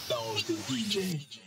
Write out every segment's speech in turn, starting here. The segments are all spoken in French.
Lounge the DJ.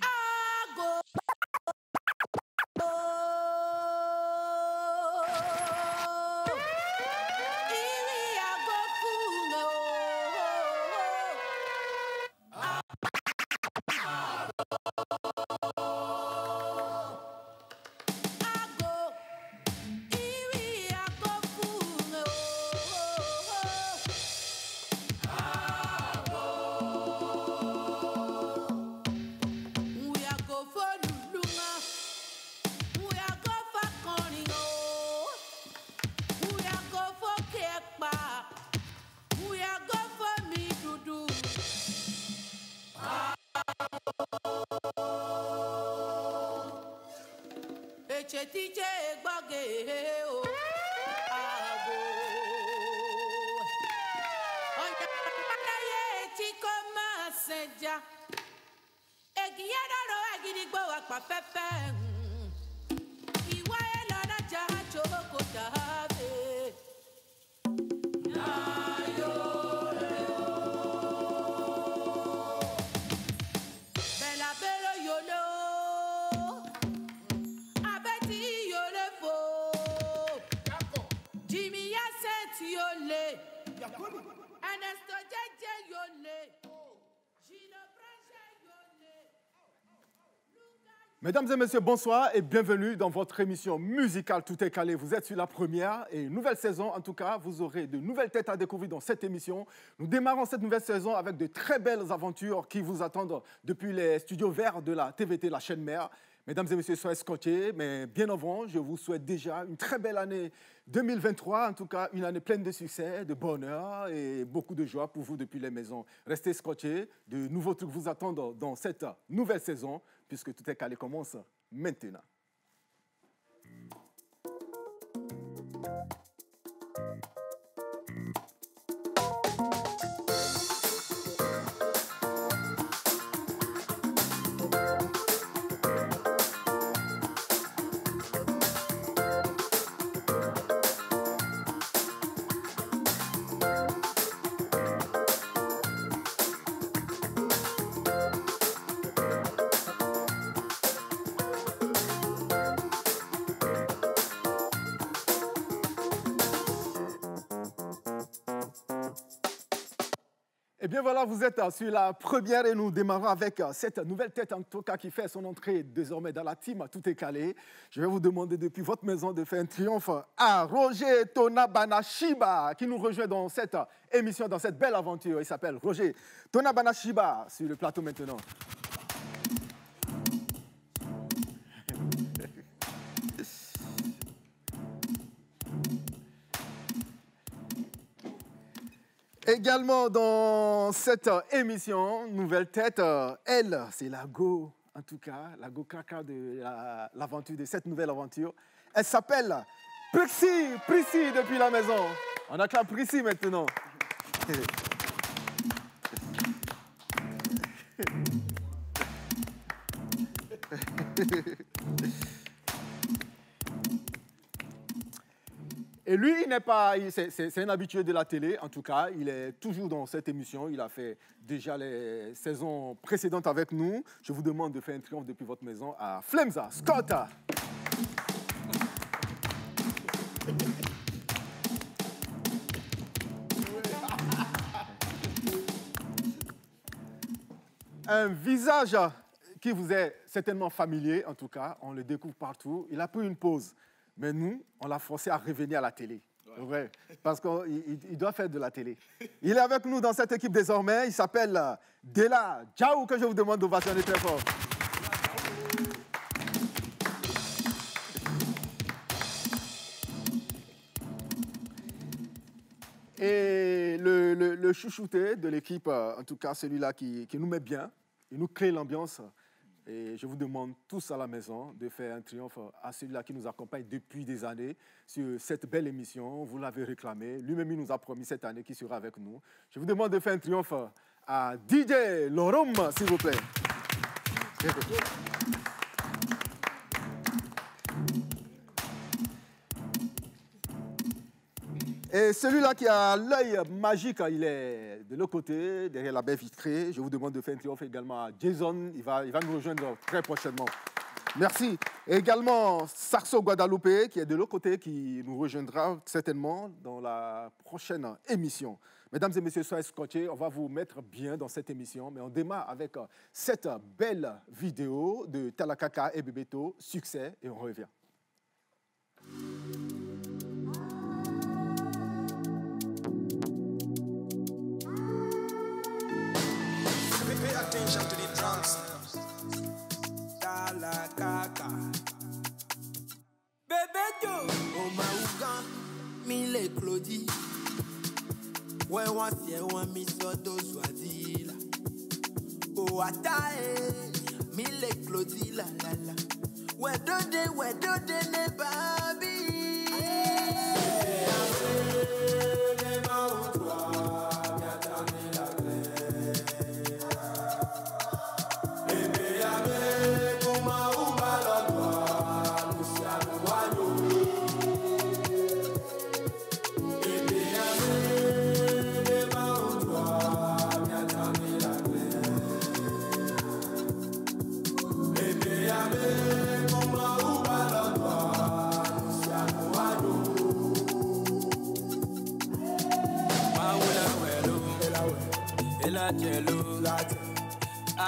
Mesdames et messieurs, bonsoir et bienvenue dans votre émission musicale Tout est calé. Vous êtes sur la première et nouvelle saison. En tout cas, vous aurez de nouvelles têtes à découvrir dans cette émission. Nous démarrons cette nouvelle saison avec de très belles aventures qui vous attendent depuis les studios verts de la TVT, la chaîne mère. Mesdames et messieurs, soyez scotchés, mais bien avant, je vous souhaite déjà une très belle année 2023, en tout cas une année pleine de succès, de bonheur et beaucoup de joie pour vous depuis les maisons. Restez scotchés, de nouveaux trucs vous attendent dans cette nouvelle saison, puisque Tout est calé commence maintenant. Eh bien voilà, vous êtes sur la première et nous démarrons avec cette nouvelle tête en tout cas qui fait son entrée désormais dans la team Tout est calé. Je vais vous demander depuis votre maison de faire un triomphe à Roger Tonabanashiba qui nous rejoint dans cette émission, dans cette belle aventure. Il s'appelle Roger Tonabanashiba sur le plateau maintenant. Également dans cette émission, nouvelle tête, elle, c'est la Go, en tout cas, la Go Kaka de l'aventure, de cette nouvelle aventure. Elle s'appelle Prissy depuis la maison. On acclame Prissy maintenant. Et lui, c'est un habitué de la télé, en tout cas, il est toujours dans cette émission, il a fait déjà les saisons précédentes avec nous. Je vous demande de faire un triomphe depuis votre maison à Flemza Scott. Un visage qui vous est certainement familier, en tout cas, on le découvre partout. Il a pris une pause. Mais nous, on l'a forcé à revenir à la télé. Ouais, parce qu'il doit faire de la télé. Il est avec nous dans cette équipe désormais. Il s'appelle Dela Djaou, que je vous demande d'ovationner très fort. Et le chouchouté de l'équipe, en tout cas celui-là qui nous met bien, il nous crée l'ambiance. Et je vous demande tous à la maison de faire un triomphe à celui-là qui nous accompagne depuis des années sur cette belle émission. Vous l'avez réclamé. Lui-même, il nous a promis cette année qu'il sera avec nous. Je vous demande de faire un triomphe à DJ Lorum, s'il vous plaît. Et celui-là qui a l'œil magique, il est de l'autre côté, derrière la baie vitrée. Je vous demande de faire un triomphe également à Jason. Il va nous rejoindre très prochainement. Merci. Et également Sarso Guadalupe, qui est de l'autre côté, qui nous rejoindra certainement dans la prochaine émission. Mesdames et messieurs, soyez scotchés. On va vous mettre bien dans cette émission. Mais on démarre avec cette belle vidéo de Talakaka et Bebeto. Succès, et on revient. Pay attention to the drums. Talakaka. Bebeto. Oh Maougan, mille Claudie. Ouais, ouais, mi soto Swazila. Oh Atae, mille Claudie la la la. Ouais, dode ne babi.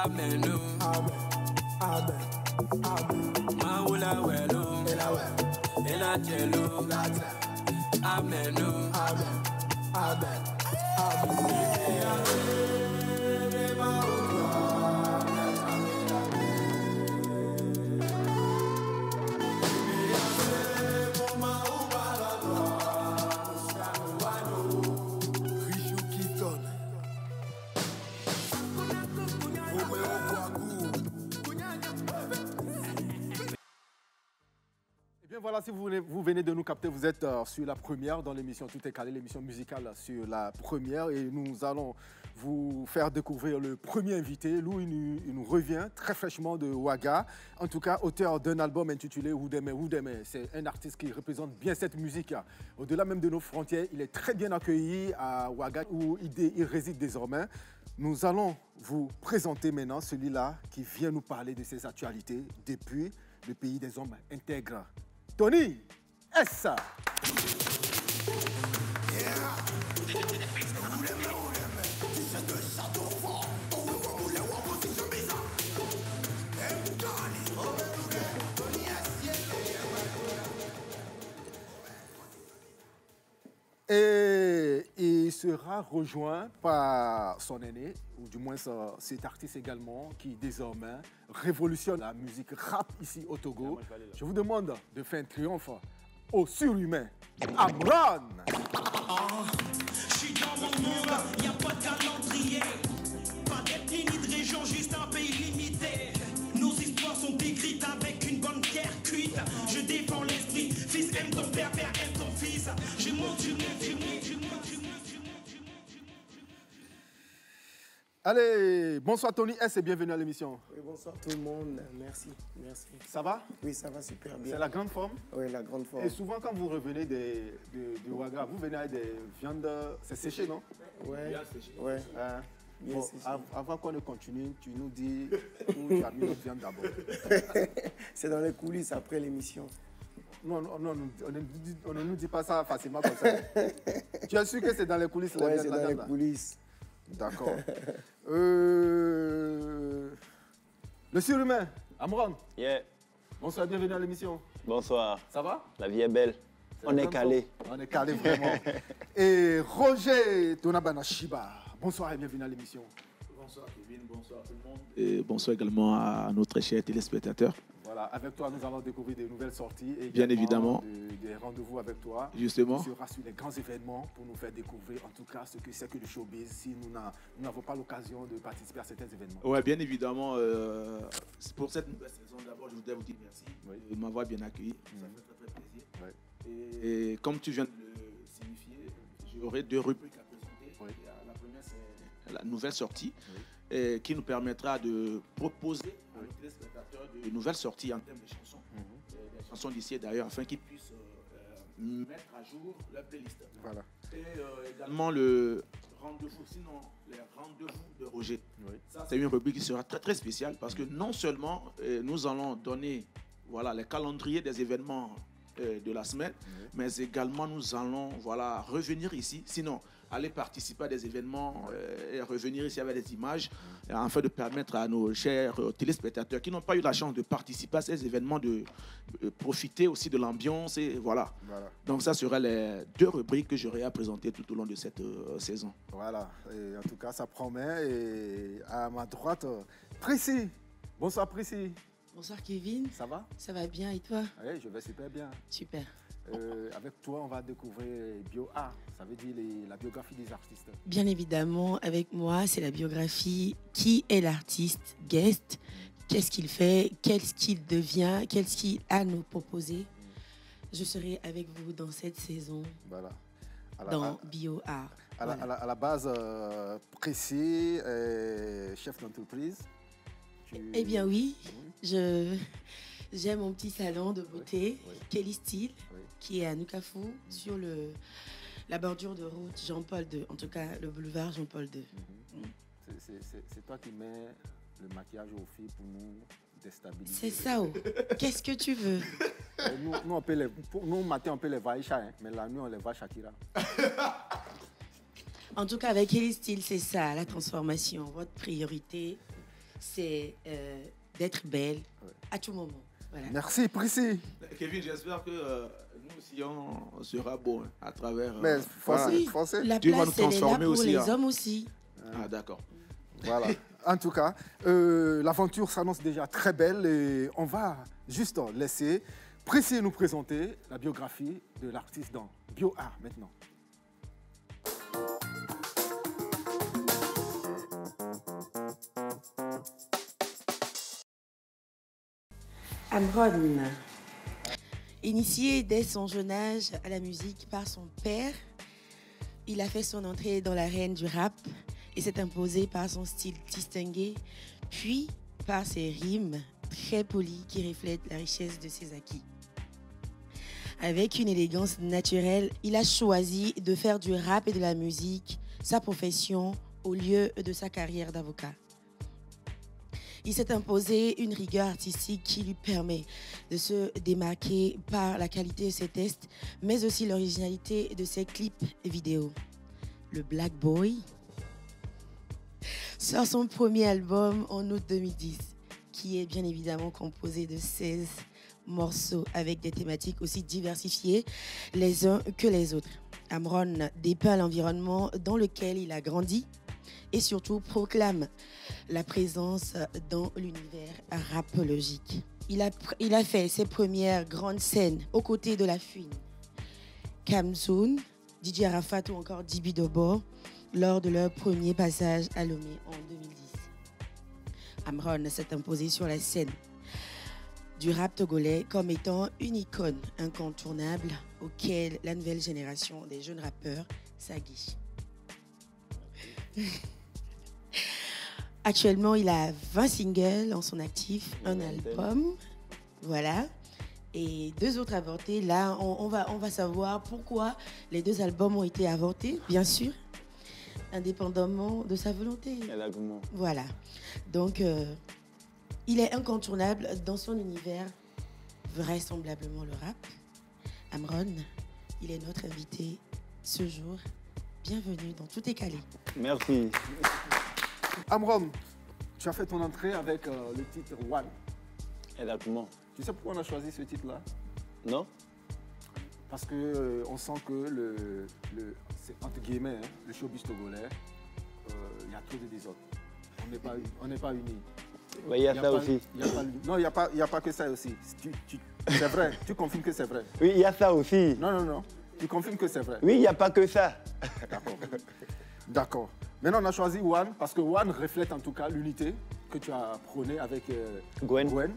Amen, amen, Maula welo, ela chelo, amen, amen. Voilà, si vous venez de nous capter, vous êtes sur la première dans l'émission Tout est calé, l'émission musicale sur la première. Et nous allons vous faire découvrir le premier invité. Lui, il nous revient très fraîchement de Ouaga. En tout cas, auteur d'un album intitulé Oudeme. C'est un artiste qui représente bien cette musique. Au-delà même de nos frontières, il est très bien accueilli à Ouaga où il réside désormais. Nous allons vous présenter maintenant celui-là qui vient nous parler de ses actualités depuis le pays des hommes intègres. Tony S. Et il sera rejoint par son aîné, ou du moins cet artiste également, qui désormais révolutionne la musique rap ici au Togo. Je vous demande de faire un triomphe au surhumain Amron. Je suis dans mon monde, y a pas de calendrier, pas d'ethnie ni de région, juste un pays limité. Nos histoires sont écrites avec une bonne pierre cuite. Je défends l'esprit, fils aime ton père, père aime ton fils. Je monte. Allez, bonsoir Tony S et bienvenue à l'émission. Oui, bonsoir tout le monde, merci. Ça va? Oui, ça va super bien. C'est la grande forme? Oui, la grande forme. Et souvent quand vous revenez de Ouaga, vous venez avec des viandes, c'est séché, non? Oui, ouais. Bon, avant qu'on ne continue, tu nous dis où tu as mis notre viande d'abord. C'est dans les coulisses après l'émission. Non, on ne nous dit pas ça facilement comme ça. Tu es sûr que c'est dans les coulisses? Oui, c'est dans les coulisses. D'accord. Le surhumain, Amron. Yeah. Bonsoir, bienvenue à l'émission. Bonsoir. Ça va? La vie est belle. On est calé. On est calé vraiment. Et Roger Tonabana-Shiba. Bonsoir et bienvenue à l'émission. Bonsoir Kevin, bonsoir tout le monde. Et bonsoir également à nos très chers téléspectateurs. Voilà, avec toi, nous allons découvrir de nouvelles sorties et bien évidemment des rendez-vous avec toi. Justement. Tu seras sur les grands événements pour nous faire découvrir en tout cas ce que c'est que le showbiz si nous n'avons pas l'occasion de participer à certains événements. Oui, bien évidemment. Pour cette nouvelle saison, d'abord, je voudrais vous dire merci de m'avoir bien accueilli. Ça fait très, très plaisir. Ouais. Et comme tu viens de le signifier, j'aurai deux rubriques à présenter. Ouais. La première, c'est la nouvelle sortie qui nous permettra de proposer à nos téléspectateurs de nouvelles sorties en termes de chansons. Des chansons d'ici et d'ailleurs, afin qu'ils puissent mettre à jour la playlist. Voilà. Et également le rendez-vous, sinon les rendez-vous de Roger. Oui. Ça, c'est une rubrique qui sera très très spéciale parce que non seulement nous allons donner les calendriers des événements de la semaine, mais également nous allons revenir ici, sinon aller participer à des événements et revenir ici avec des images afin de permettre à nos chers téléspectateurs qui n'ont pas eu la chance de participer à ces événements de profiter aussi de l'ambiance et voilà. Donc ça sera les 2 rubriques que j'aurai à présenter tout au long de cette saison. Voilà, et en tout cas ça promet. Et à ma droite, Prissy. Bonsoir Prissy. Bonsoir Kevin. Ça va? Ça va bien et toi? Oui, je vais super bien. Super. Avec toi, on va découvrir BioArt, ça veut dire la biographie des artistes. Bien évidemment, avec moi, c'est la biographie. Qui est l'artiste guest? Qu'est-ce qu'il fait? Qu'est-ce qu'il devient? Qu'est-ce qu'il a à nous proposer? Je serai avec vous dans cette saison. Voilà. Dans BioArt. À la base, Prissy, chef d'entreprise. Eh bien oui, j'ai mon petit salon de beauté, Kelly Style, qui est à Nukafou, sur la bordure de route Jean-Paul II, en tout cas le boulevard Jean-Paul II. C'est toi qui mets le maquillage aux filles pour nous déstabiliser. C'est ça, oh. Qu'est-ce que tu veux? Nous, matin, on peut les Vaïcha, hein, mais la nuit, on les va Shakira. En tout cas, avec Kelly Style, c'est ça, la transformation. Votre priorité, c'est d'être belle à tout moment. Voilà. Merci, Prissy. Kevin, j'espère que nous aussi, on sera beau à travers... Mais français. La place, elle est là pour les hommes aussi. Ah, d'accord. Voilà. En tout cas, l'aventure s'annonce déjà très belle et on va juste laisser Prissy nous présenter la biographie de l'artiste dans BioArt maintenant. Amron, initié dès son jeune âge à la musique par son père, il a fait son entrée dans l'arène du rap et s'est imposé par son style distingué, puis par ses rimes très polies qui reflètent la richesse de ses acquis. Avec une élégance naturelle, il a choisi de faire du rap et de la musique sa profession au lieu de sa carrière d'avocat. Il s'est imposé une rigueur artistique qui lui permet de se démarquer par la qualité de ses tests, mais aussi l'originalité de ses clips vidéo. Le Black Boy sort son premier album en août 2010, qui est bien évidemment composé de 16 morceaux avec des thématiques aussi diversifiées les uns que les autres. Amron dépeint l'environnement dans lequel il a grandi et surtout proclame la présence dans l'univers rapologique. Il a fait ses premières grandes scènes aux côtés de La Fouine, Kamzoun, DJ Arafat ou encore Dibi Dobo lors de leur premier passage à Lomé en 2010. Amron s'est imposé sur la scène du rap togolais comme étant une icône incontournable auquel la nouvelle génération des jeunes rappeurs s'aguiche. Actuellement, il a 20 singles en son actif, un album, voilà, et 2 autres avortés. Là, on va savoir pourquoi les 2 albums ont été avortés, bien sûr, indépendamment de sa volonté. Voilà. Donc, il est incontournable dans son univers, vraisemblablement le rap. Amron, il est notre invité ce jour. Bienvenue dans Tout est calé. Merci. Amron, tu as fait ton entrée avec le titre One. Exactement. Tu sais pourquoi on a choisi ce titre-là? Non? Parce qu'on sent que c'est entre guillemets, hein, le showbiz togolais, il y a trop de désordre. On n'est pas unis. Il y a ça aussi. Non, il n'y a pas que ça aussi. C'est vrai, tu confirmes que c'est vrai. Oui, il y a ça aussi. Non. Tu confirmes que c'est vrai. Oui, il n'y a pas que ça. D'accord. Maintenant, on a choisi One parce que One reflète en tout cas l'unité que tu as prônée avec Gwen.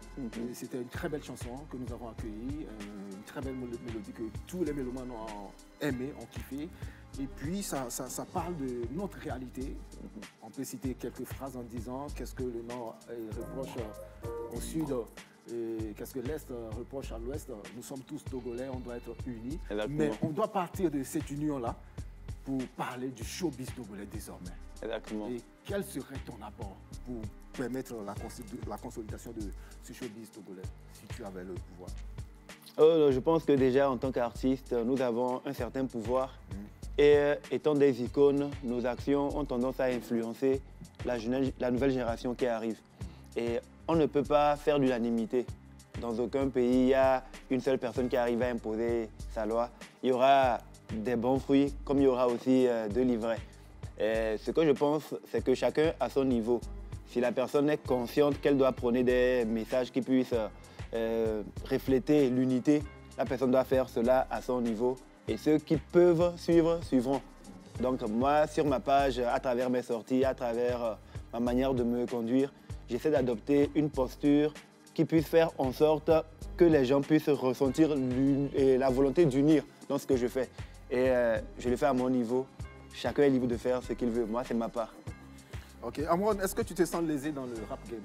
C'était une très belle chanson que nous avons accueillie, une très belle mélodie que tous les mélomanes ont aimé, ont kiffé. Et puis, ça parle de notre réalité. On peut citer quelques phrases en disant qu'est-ce que le Nord reproche au Sud Et qu'est-ce que l'Est reproche à l'Ouest? Nous sommes tous Togolais, on doit être unis. Exactement. Mais on doit partir de cette union-là pour parler du showbiz togolais désormais. Exactement. Et quel serait ton apport pour permettre la consolidation de ce showbiz togolais, si tu avais le pouvoir? Je pense que déjà, en tant qu'artiste, nous avons un certain pouvoir. Et étant des icônes, nos actions ont tendance à influencer la nouvelle génération qui arrive. Et on ne peut pas faire d'unanimité. Dans aucun pays, il y a une seule personne qui arrive à imposer sa loi. Il y aura des bons fruits, comme il y aura aussi de l'ivraie. Ce que je pense, c'est que chacun a son niveau. Si la personne est consciente qu'elle doit prôner des messages qui puissent refléter l'unité, la personne doit faire cela à son niveau. Et ceux qui peuvent suivre, suivront. Donc moi, sur ma page, à travers mes sorties, à travers ma manière de me conduire, j'essaie d'adopter une posture qui puisse faire en sorte que les gens puissent ressentir la volonté d'unir dans ce que je fais. Et je le fais à mon niveau. Chacun est libre de faire ce qu'il veut. Moi, c'est ma part. Ok. Amron, est-ce que tu te sens lésé dans le rap game?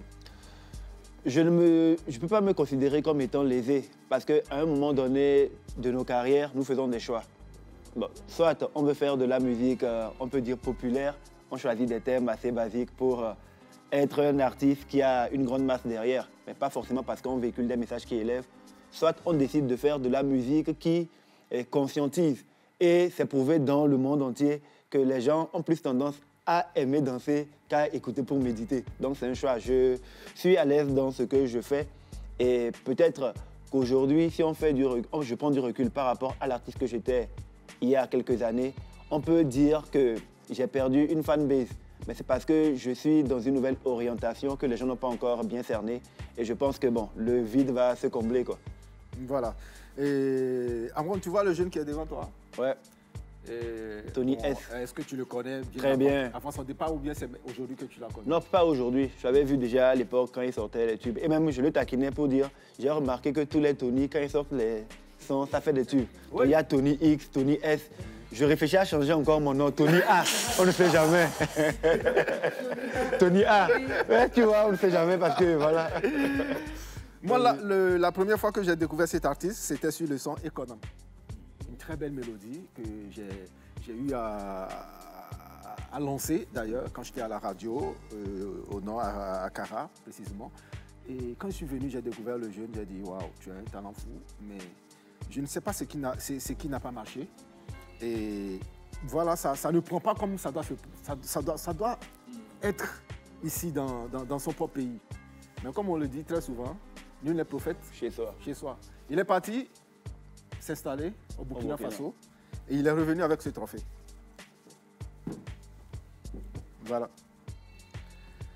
Je ne peux pas me considérer comme étant lésé parce qu'à un moment donné de nos carrières, nous faisons des choix. Bon, soit on veut faire de la musique, on peut dire populaire, on choisit des thèmes assez basiques pour être un artiste qui a une grande masse derrière, mais pas forcément parce qu'on véhicule des messages qui élèvent. Soit on décide de faire de la musique qui conscientise. Et c'est prouvé dans le monde entier que les gens ont plus tendance à aimer danser qu'à écouter pour méditer. Donc c'est un choix. Je suis à l'aise dans ce que je fais. Et peut-être qu'aujourd'hui, si je prends du recul par rapport à l'artiste que j'étais il y a quelques années, on peut dire que j'ai perdu une fanbase. Mais c'est parce que je suis dans une nouvelle orientation que les gens n'ont pas encore bien cerné. Et je pense que bon, le vide va se combler, quoi. Voilà. Et Amron, tu vois le jeune qui est devant toi? Ouais. Tony S. Est-ce que tu le connais bien? Très bien. Avant son départ ou bien c'est aujourd'hui que tu l'as connu? Non, pas aujourd'hui. Je l'avais vu déjà à l'époque quand il sortait les tubes. Et même je le taquinais pour dire, j'ai remarqué que tous les Tony, quand ils sortent les sons, ça fait des tubes. Oui. Il y a Tony X, Tony S. Je réfléchis à changer encore mon nom. Tony A. On ne sait jamais. Tony A. Ouais, tu vois, on ne sait jamais parce que voilà. Moi, la première fois que j'ai découvert cet artiste, c'était sur le son Econom. Une très belle mélodie que j'ai eu à lancer d'ailleurs quand j'étais à la radio, au nord, à Cara précisément. Et quand je suis venu, j'ai découvert le jeune, j'ai dit waouh, tu as un talent fou, mais je ne sais pas ce qui n'a pas marché. Et voilà, ça ne prend pas comme ça doit, ça doit être ici dans son propre pays. Mais comme on le dit très souvent, nul n'est prophète chez soi. Chez soi. Il est parti s'installer au Burkina Faso et il est revenu avec ce trophée. Voilà.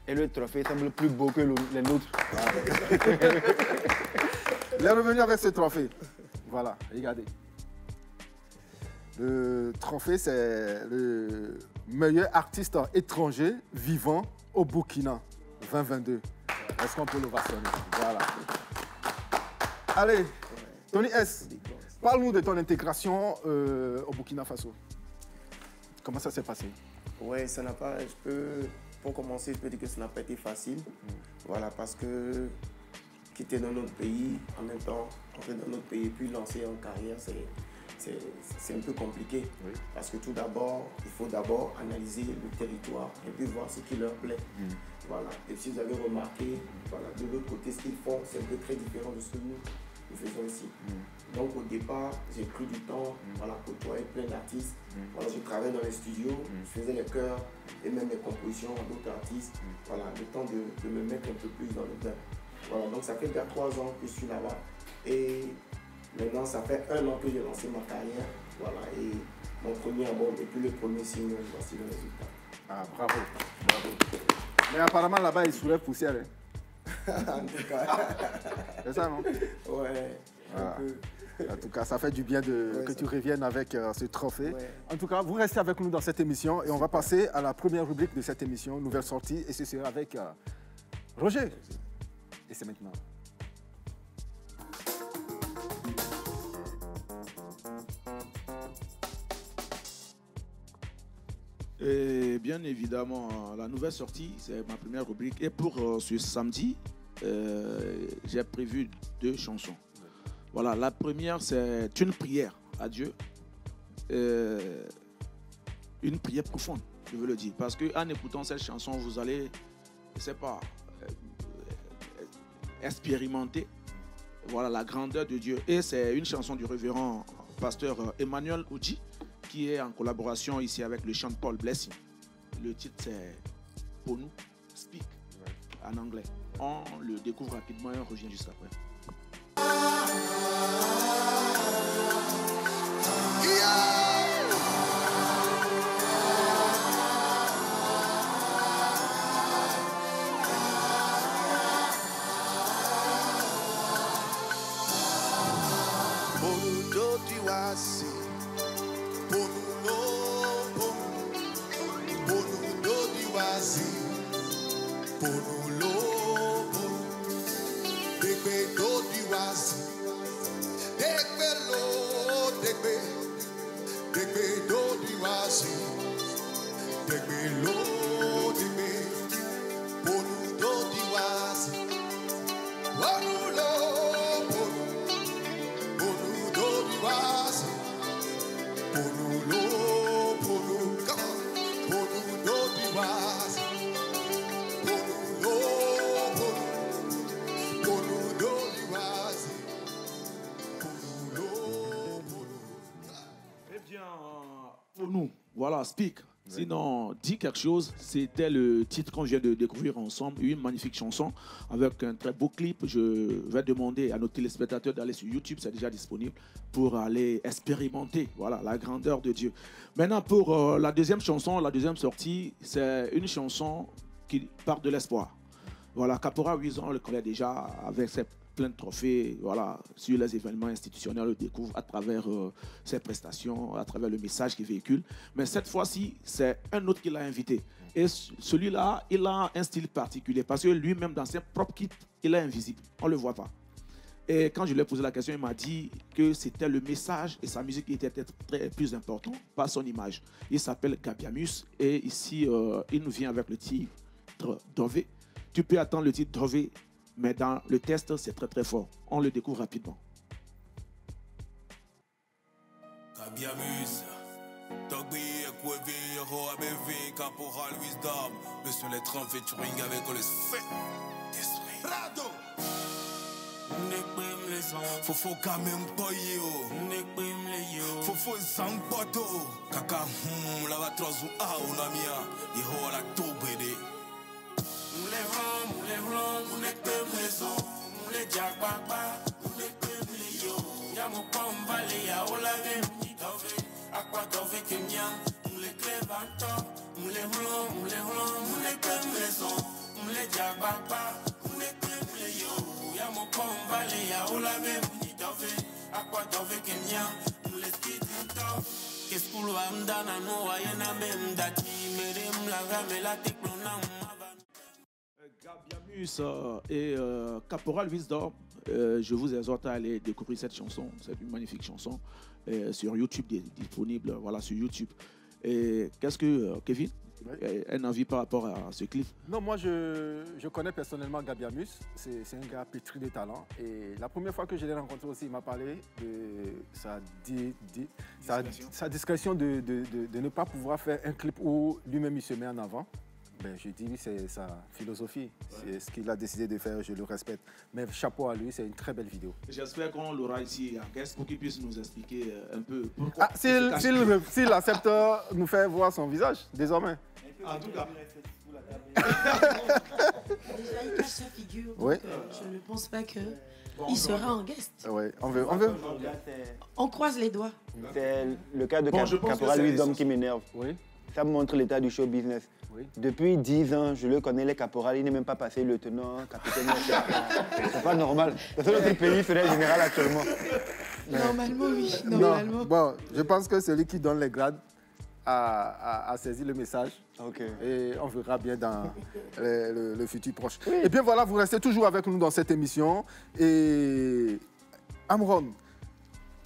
Et le trophée semble plus beau que les nôtres. Il est revenu avec ce trophée. Voilà, regardez. Le trophée, c'est le meilleur artiste étranger vivant au Burkina 2022. Est-ce qu'on peut l'ovationner? Voilà. Allez, Tony S, parle-nous de ton intégration au Burkina Faso. Comment ça s'est passé? Oui, ça n'a pas... Pour commencer, je peux dire que ça n'a pas été facile. Voilà, parce que quitter dans notre pays, en même temps, entrer dans notre pays, puis lancer en carrière, c'est un peu compliqué. Oui. Parce que tout d'abord, il faut d'abord analyser le territoire et puis voir ce qui leur plaît. Voilà. Et si vous avez remarqué, voilà, de l'autre côté, ce qu'ils font, c'est un peu très différent de ce que nous faisons ici. Donc au départ, j'ai pris du temps, voilà, côtoyer plein d'artistes. Voilà, je travaillais dans les studios, je faisais les chœurs et même les compositions d'autres artistes. Voilà, le temps de me mettre un peu plus dans le bain. Voilà, donc ça fait déjà 3 ans que je suis là-bas. Et maintenant, ça fait 1 an que j'ai lancé ma carrière. Voilà, et mon premier album et puis le premier single, voici le résultat. Ah, bravo, bravo. Mais apparemment, là-bas, il soulève poussière. Hein? En tout cas. C'est ça, non? Ouais, voilà. Un peu. En tout cas, ça fait du bien que tu reviennes avec ce trophée. Ouais. En tout cas, vous restez avec nous dans cette émission et on va passer à la première rubrique de cette émission, Nouvelle Sortie, et ce sera avec Roger. Et c'est maintenant. Et bien évidemment, la nouvelle sortie, c'est ma première rubrique. Et pour ce samedi, j'ai prévu 2 chansons. Voilà, la première, c'est une prière à Dieu. Une prière profonde, je veux le dire. Parce qu'en écoutant cette chanson, vous allez, je ne sais pas, expérimenter voilà, la grandeur de Dieu. Et c'est une chanson du révérend pasteur Emmanuel Oudji, qui est en collaboration ici avec le chant de Paul Blessing. Le titre, c'est Pour nous, Speak, en anglais. On le découvre rapidement et on revient juste après. Pour nous, voilà, Speak. Sinon, dis quelque chose, c'était le titre qu'on vient de découvrir ensemble, une magnifique chanson avec un très beau clip. Je vais demander à nos téléspectateurs d'aller sur YouTube, c'est déjà disponible, pour aller expérimenter voilà, la grandeur de Dieu. Maintenant, pour la deuxième chanson, la deuxième sortie, c'est une chanson qui part de l'espoir. Voilà, Caporal Wizard, on le connaît déjà avec ses plein de trophées voilà, sur les événements institutionnels, on le découvre à travers ses prestations, à travers le message qu'il véhicule. Mais cette fois-ci, c'est un autre qui l'a invité. Et celui-là, il a un style particulier parce que lui-même, dans ses propres kits, il est invisible. On ne le voit pas. Et quand je lui ai posé la question, il m'a dit que c'était le message et sa musique qui était très plus important, pas son image. Il s'appelle Gabiamus et ici, il nous vient avec le titre Dové. Tu peux attendre le titre Dové, mais dans le test, c'est très très fort. On le découvre rapidement. Gabiamus, Togbi, Ekwevi, Roabevi, Caporal Wisdom, Monsieur les 30 featuring avec le C. Rado! Nekbim les sons, Fofo Kamem Poyo, Nekbim les yo, Fofo Zangpoto, Kaka Lava Trozu Aunamia, Yeho la Tobede. Moulé ron, moulé maison, moulé diagbagba, moulé yo. Y'a mon pom valley, y'a olave, m'dove, aqua dove kenya, moulé clévanto, moulé ron, moulé maison, moulé diagbagba, moulé yo. Y'a mon pom valley, y'a olave, m'dove, aqua dove kenya, moulé skidinto. Qu'est-ce qu'on va m'dana no, ayena même dati, medem la rame la technonam. Gabiamus et Caporal Wisdom, je vous exhorte à aller découvrir cette chanson. C'est une magnifique chanson sur YouTube, disponible voilà, sur YouTube. Et qu'est-ce que, Kevin, un avis par rapport à ce clip? Non, moi je connais personnellement Gabiamus. C'est un gars pétri de talent. Et la première fois que je l'ai rencontré aussi, il m'a parlé de sa discrétion de ne pas pouvoir faire un clip où lui-même il se met en avant. Ben, je dis, c'est sa philosophie. C'est ce qu'il a décidé de faire, je le respecte. Mais chapeau à lui, c'est une très belle vidéo. J'espère qu'on l'aura ici en guest pour qu'il puisse nous expliquer un peu pourquoi. S'il accepte nous faire voir son visage, désormais. En tout cas. Déjà, il cache sa figure, donc je ne pense pas qu'il sera en guest. Ouais, on veut. On croise les doigts. C'est le cas de Caporal Wisdom qui m'énerve. Oui. Ça montre l'état du show business. Oui. Depuis 10 ans, je le connais, les caporals, il n'est même pas passé lieutenant, capitaine. C'est pas normal. Dans notre pays, serait général actuellement. Normalement, oui. Normalement. Non. Bon, je pense que celui qui donne les grades a saisi le message. Okay. Et on verra bien dans le futur proche. Oui. Et bien voilà, vous restez toujours avec nous dans cette émission. Et Amron,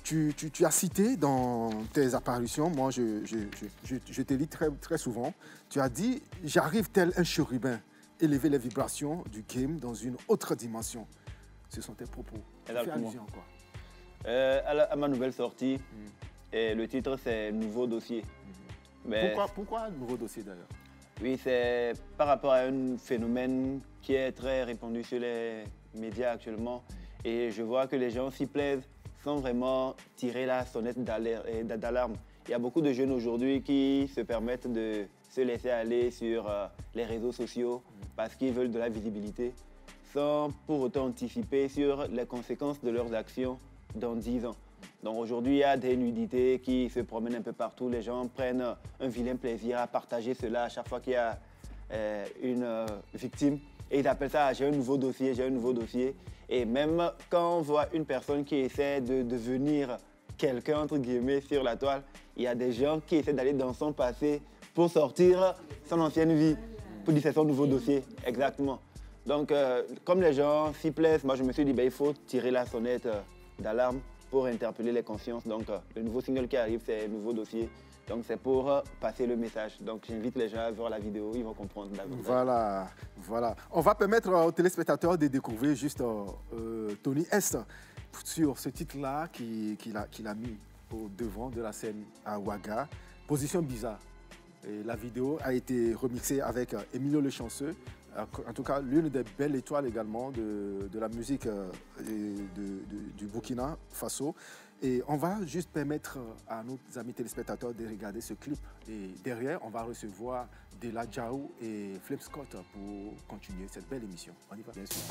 tu as cité dans tes apparitions, moi je te lis très, très souvent, tu as dit « J'arrive tel un chérubin élever les vibrations du game dans une autre dimension. Ce sont tes propos. Exactement. Fais allusion, quoi. À ma nouvelle sortie, et le titre c'est Nouveau dossier. Mais, Pourquoi nouveau dossier d'ailleurs? oui, c'est par rapport à un phénomène qui est très répandu sur les médias actuellement. Et je vois que les gens s'y plaisent sans vraiment tirer la sonnette d'alarme. Il y a beaucoup de jeunes aujourd'hui qui se permettent de se laisser aller sur les réseaux sociaux parce qu'ils veulent de la visibilité, sans pour autant anticiper sur les conséquences de leurs actions dans 10 ans. Donc aujourd'hui, il y a des nudités qui se promènent un peu partout. Les gens prennent un vilain plaisir à partager cela à chaque fois qu'il y a une victime. Et ils appellent ça « j'ai un nouveau dossier, j'ai un nouveau dossier ». Et même quand on voit une personne qui essaie de devenir quelqu'un, entre guillemets, sur la toile, il y a des gens qui essaient d'aller dans son passé pour sortir son ancienne vie, pour dire c'est son nouveau dossier, exactement. Donc, comme les gens s'y plaisent, moi je me suis dit, il faut tirer la sonnette d'alarme pour interpeller les consciences. Donc, le nouveau single qui arrive, c'est un nouveau dossier. Donc, c'est pour passer le message. Donc, j'invite les gens à voir la vidéo, ils vont comprendre davantage. Voilà. On va permettre aux téléspectateurs de découvrir juste Tony S sur ce titre-là qu'il a mis au devant de la scène à Ouaga. Position bizarre. Et la vidéo a été remixée avec Emilio Le Chanceux. En tout cas, l'une des belles étoiles également de la musique du Burkina Faso. Et on va juste permettre à nos amis téléspectateurs de regarder ce clip. Et derrière, on va recevoir Dela Djaou et Flem Scott pour continuer cette belle émission. On y va, bien sûr.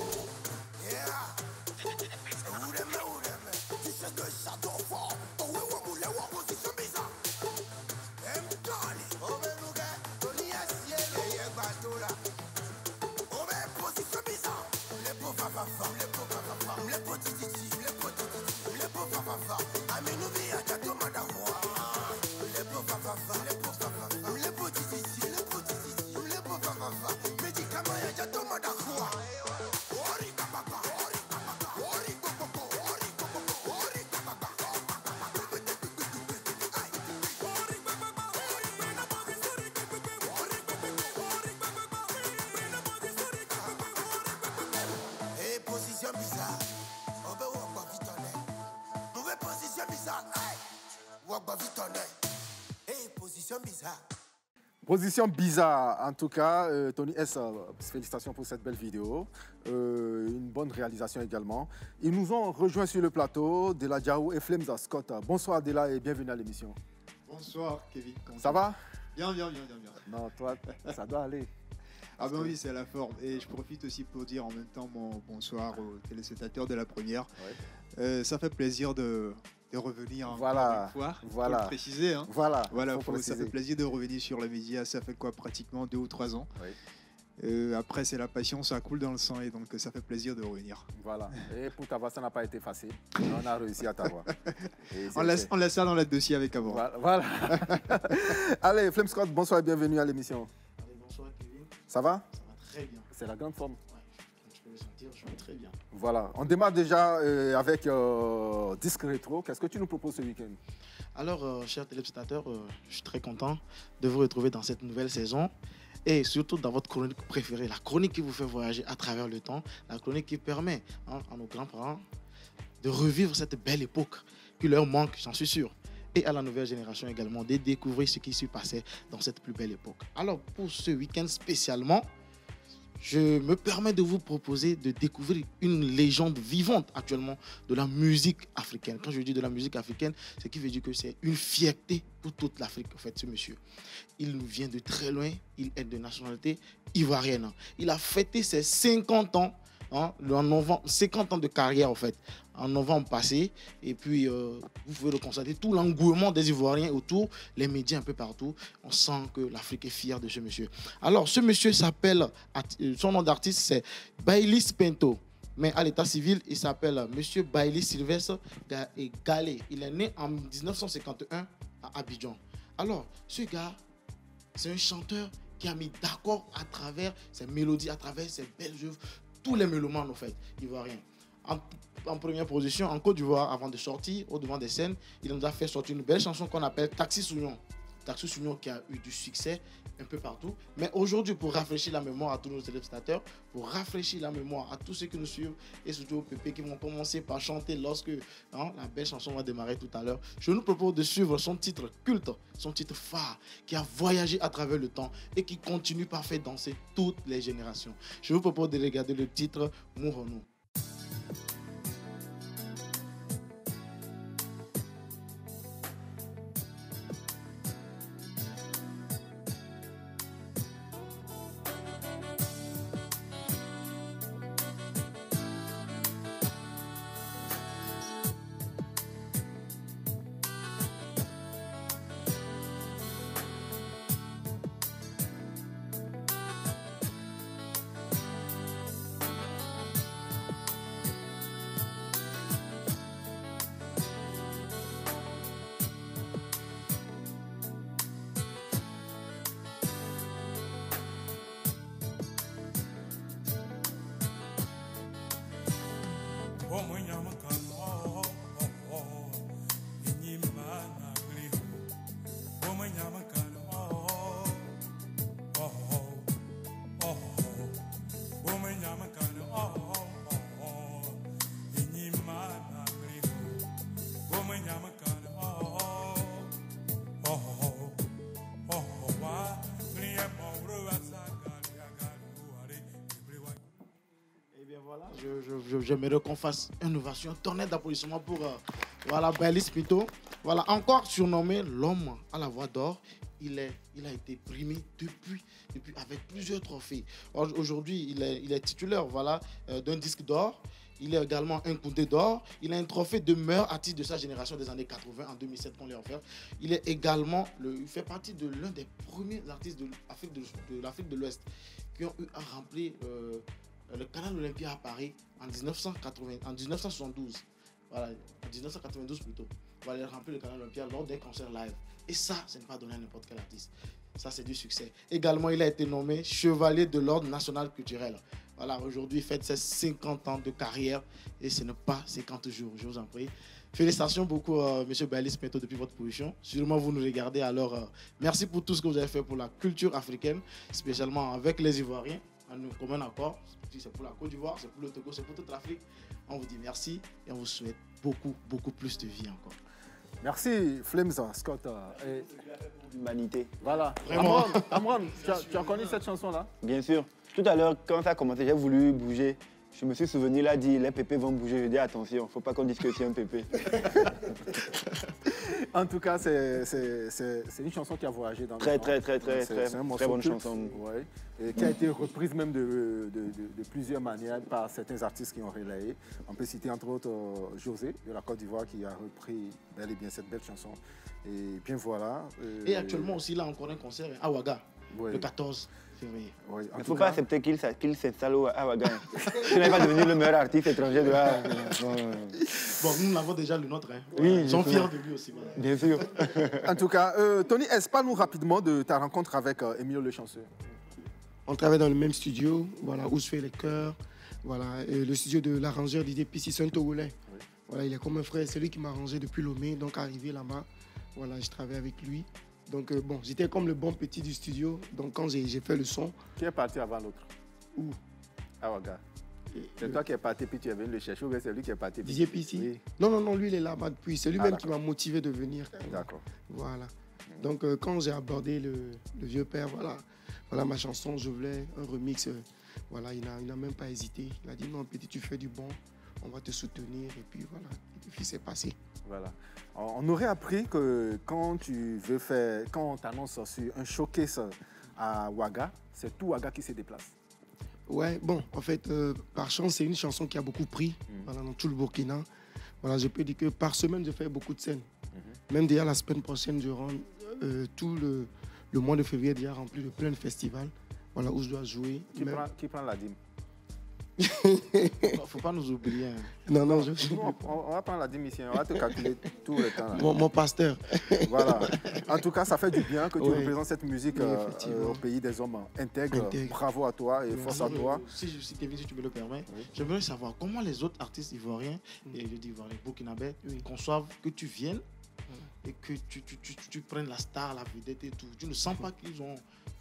Position bizarre, en tout cas, Tony S, félicitations pour cette belle vidéo, une bonne réalisation également. Ils nous ont rejoints sur le plateau, Dela Djaou et Flem Scott. Bonsoir Dela et bienvenue à l'émission. Bonsoir Kevin. Ça va? Bien. Non, toi, ça doit aller. Ah ben oui, c'est la forme. Et je profite aussi pour dire en même temps mon bonsoir aux téléspectateurs de la première. Ouais. Ça fait plaisir de revenir encore une fois. Voilà. Faut le préciser. Hein. Voilà. Ça fait plaisir de revenir sur les médias. Ça fait quoi, pratiquement 2 ou 3 ans. Oui. Après, c'est la passion, ça coule dans le sang et donc ça fait plaisir de revenir. Voilà. Et pour t'avoir, ça n'a pas été facile. On a réussi à t'avoir. On laisse ça dans le dossier avec avant. Voilà. Allez, Flem Scott, bonsoir et bienvenue à l'émission. Bonsoir Kevin. Ça va? Ça va très bien. C'est la grande forme. Ouais, je peux le sentir, je vais très bien. Voilà, on démarre déjà avec Disque Rétro. Qu'est-ce que tu nous proposes ce week-end? Alors, chers téléspectateurs, je suis très content de vous retrouver dans cette nouvelle saison et surtout dans votre chronique préférée, la chronique qui vous fait voyager à travers le temps, la chronique qui permet à nos grands-parents de revivre cette belle époque qui leur manque, j'en suis sûr, et à la nouvelle génération également de découvrir ce qui se passait dans cette plus belle époque. Alors, pour ce week-end spécialement, je me permets de vous proposer de découvrir une légende vivante actuellement de la musique africaine. Quand je dis de la musique africaine, c'est qui veut dire que c'est une fierté pour toute l'Afrique, en fait, ce monsieur. Il nous vient de très loin, il est de nationalité ivoirienne. Il a fêté ses 50 ans, en novembre, 50 ans de carrière, en fait, en novembre passé. Et puis, vous pouvez le constater, tout l'engouement des Ivoiriens autour, les médias un peu partout. On sent que l'Afrique est fière de ce monsieur. Alors, ce monsieur s'appelle, son nom d'artiste, c'est Baylis Pinto. Mais à l'état civil, il s'appelle Monsieur Baylis Sylvestre Galé. Il est né en 1951 à Abidjan. Alors, ce gars, c'est un chanteur qui a mis d'accord à travers ses mélodies, à travers ses belles œuvres, tous les mélomanes, en fait, ivoiriens. En première position, en Côte d'Ivoire, avant de sortir, au devant des scènes, il nous a fait sortir une belle chanson qu'on appelle Taxi Souillon. Taxus Union qui a eu du succès un peu partout. Mais aujourd'hui, pour rafraîchir la mémoire à tous nos téléspectateurs, pour rafraîchir la mémoire à tous ceux qui nous suivent, et surtout aux pépés qui vont commencer par chanter lorsque la belle chanson va démarrer tout à l'heure, je nous propose de suivre son titre culte, son titre phare, qui a voyagé à travers le temps et qui continue par faire danser toutes les générations. Je vous propose de regarder le titre Mourons-nous. J'aimerais qu'on fasse une ovation, un tonnerre d'applaudissements pour Baylis Pinto. Voilà, encore surnommé l'homme à la voix d'or. Il a été primé depuis avec plusieurs trophées. Aujourd'hui, il est titulaire d'un disque d'or. Il est également un Koundé d'or. Il a un trophée de meilleur artiste de sa génération des années 80 en 2007 qu'on lui a offert. Il est également, il fait partie de l'un des premiers artistes de l'Afrique de l'Ouest qui ont eu à remplir le Canal Olympia à Paris en 1972. Voilà, en 1992 plutôt. Voilà, il a rempli le Canal Olympia lors d'un concert live. Et ça, ce n'est pas donné à n'importe quel artiste. Ça, c'est du succès. Également, il a été nommé chevalier de l'ordre national culturel. Voilà, aujourd'hui, il fête ses 50 ans de carrière et ce n'est pas 50 jours, je vous en prie. Félicitations beaucoup, M. Baylis Pinto, depuis votre position. Sûrement, vous nous regardez. Alors, merci pour tout ce que vous avez fait pour la culture africaine, spécialement avec les Ivoiriens, en commun accord. C'est pour la Côte d'Ivoire, c'est pour le Togo, c'est pour toute l'Afrique. On vous dit merci et on vous souhaite beaucoup plus de vie encore. Merci, Flames, Scott. Et Humanité. Voilà. Amron, tu as connu cette chanson-là? Bien sûr. Tout à l'heure, quand ça a commencé, j'ai voulu bouger. Je me suis souvenu, il a dit, les pépés vont bouger. Je dis, attention, il ne faut pas qu'on dise que c'est un pépé. En tout cas, c'est une chanson qui a voyagé dans le temps. Très bonne chanson. Ouais, et qui a été reprise même de plusieurs manières par certains artistes qui ont relayé. On peut citer entre autres José de la Côte d'Ivoire qui a repris bel et bien cette belle chanson. Et bien voilà. Et actuellement aussi, il a encore un concert à Ouaga, le 14. Oui, il ne faut pas accepter qu'il s'installe à Ouaga. Il n'est pas devenu le meilleur artiste étranger de la... Bon, nous l'avons déjà le nôtre. Hein. Oui, ils sont fiers de lui aussi. Voilà. Bien sûr. En tout cas, Tony, parle-nous rapidement de ta rencontre avec Emilio Le Chanceux. On travaille dans le même studio, voilà, où se fait les chœurs. Voilà, et le studio de l'arrangeur Didier Pissi, c'est un Togolais. Oui. Voilà, il est comme un frère, c'est lui qui m'a arrangé depuis Lomé, donc arrivé là-bas, voilà, je travaille avec lui. Donc bon, j'étais comme le bon petit du studio. Donc quand j'ai fait le son... Qui est parti avant l'autre? Où? À Ouaga. C'est toi qui es parti puis tu es venu le chercher ou c'est lui qui est parti? Didier Pissi? Oui. Non, lui il est là-bas depuis. C'est lui-même qui m'a motivé de venir. D'accord. Voilà. Donc quand j'ai abordé le vieux père, voilà ma chanson, je voulais un remix. Voilà, il n'a même pas hésité. Il a dit non petit, tu fais du bon, on va te soutenir et puis voilà. Et puis c'est passé. Voilà. On aurait appris que quand on t'annonce sur un showcase à Ouaga, c'est tout Ouaga qui se déplace. Ouais, bon, en fait, par chance, c'est une chanson qui a beaucoup pris voilà, dans tout le Burkina. Voilà, je peux dire que par semaine, je fais beaucoup de scènes. Même déjà la semaine prochaine, durant tout le mois de février, déjà rempli de plein de festivals voilà, où je dois jouer. Qui prend la dîme? Faut pas nous oublier. Non, on va prendre la dîme ici, on va te calculer tout le temps. Là. Mon pasteur. Voilà. En tout cas, ça fait du bien que tu représentes cette musique au pays des hommes intègres. Bravo à toi et force à toi. Si Kevin, si tu me le permets, j'aimerais savoir comment les autres artistes ivoiriens, et je dis ivoiriens, burkinabés, conçoivent que tu viennes et que tu prennes la star, la vedette et tout, tu ne sens pas qu'ils ont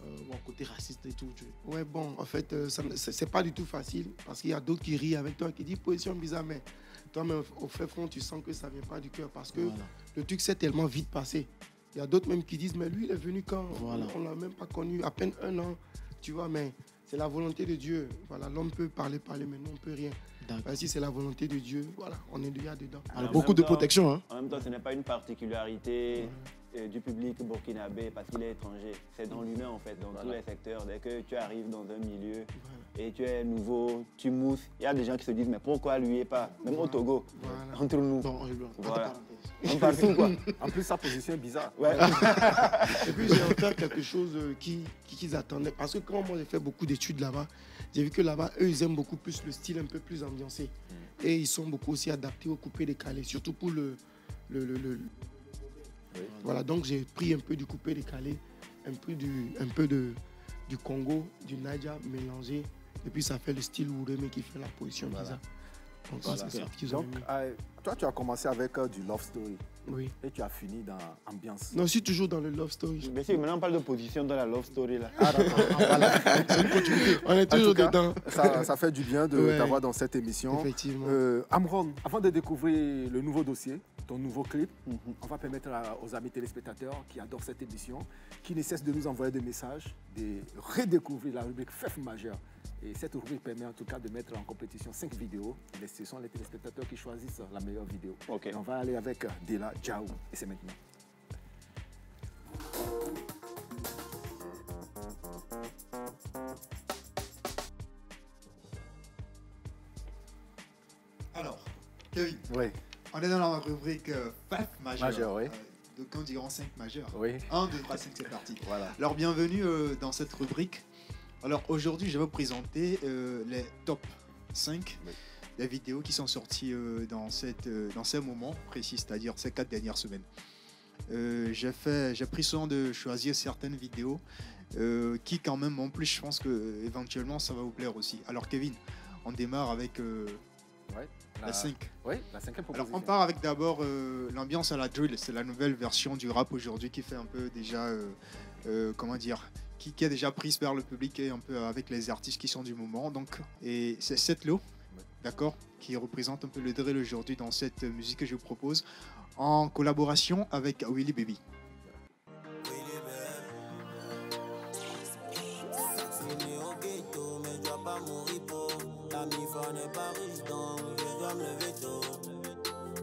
un côté raciste et tout? Ouais, bon, en fait, c'est pas du tout facile parce qu'il y a d'autres qui rient avec toi, qui disent position bizarre, mais toi-même, au fait fond, tu sens que ça vient pas du cœur parce que le truc s'est tellement vite passé. Il y a d'autres même qui disent, mais lui, il est venu quand? On l'a même pas connu, à peine 1 an, tu vois, mais c'est la volonté de Dieu. Voilà, l'homme peut parler, mais nous, on peut rien. Si c'est la volonté de Dieu, voilà, on est déjà dedans. Alors, beaucoup de protection. Hein. En même temps, ce n'est pas une particularité du public burkinabé parce qu'il est étranger. C'est dans l'humain, en fait, dans tous les secteurs. Dès que tu arrives dans un milieu et tu es nouveau, tu mousses, il y a des gens qui se disent, mais pourquoi lui et pas? Même au Togo, entre nous. Voilà. On parle tout, quoi. En plus, sa position est bizarre. Ouais. Et puis, j'ai offert quelque chose qu'ils attendaient. Parce que quand moi, j'ai fait beaucoup d'études là-bas, j'ai vu que là-bas, eux, ils aiment beaucoup plus le style un peu plus ambiancé. Et ils sont beaucoup aussi adaptés au coupé décalé, surtout pour Voilà, donc j'ai pris un peu du coupé décalé, un peu du Congo, du Naija mélangé. Et puis, ça fait le style Oureme qui fait la position bizarre. Donc, c'est ça qu'ils ont mis. Toi, tu as commencé avec du Love Story. Oui. Et tu as fini dans Ambiance. Non, je suis toujours dans le Love Story. Mais si, maintenant on parle de position dans la Love Story là. Ah d'accord. Voilà. On est toujours dedans. Ça fait du bien de t'avoir dans cette émission. Effectivement. Amron, avant de découvrir le nouveau dossier, ton nouveau clip, on va permettre aux amis téléspectateurs qui adorent cette émission, qui ne cessent de nous envoyer des messages, de redécouvrir la rubrique Fef Majeur. Et cette rubrique permet en tout cas de mettre en compétition 5 vidéos. Et ce sont les téléspectateurs qui choisissent la meilleure vidéo. Okay. Et on va aller avec Dela Djaou. Et c'est maintenant. Alors, Kevin, oui. On est dans la rubrique Fef Majeur. Oui. Donc on diront 5 majeurs. Oui. 1, 2, 3, 5, c'est parti. Voilà. Alors bienvenue dans cette rubrique. Alors aujourd'hui, je vais vous présenter les top 5 des vidéos qui sont sorties dans ces moments précis, c'est-à-dire ces 4 dernières semaines. J'ai pris soin de choisir certaines vidéos qui quand même, en plus, je pense que éventuellement ça va vous plaire aussi. Alors Kevin, on démarre avec la 5. Oui, la 5e proposition. Alors on part avec d'abord l'ambiance à la drill, c'est la nouvelle version du rap aujourd'hui qui fait un peu déjà, comment dire, qui a déjà prise vers le public et un peu avec les artistes qui sont du moment. Donc, et c'est Setlo, d'accord, qui représente un peu le drill aujourd'hui dans cette musique que je vous propose, en collaboration avec Willy Baby.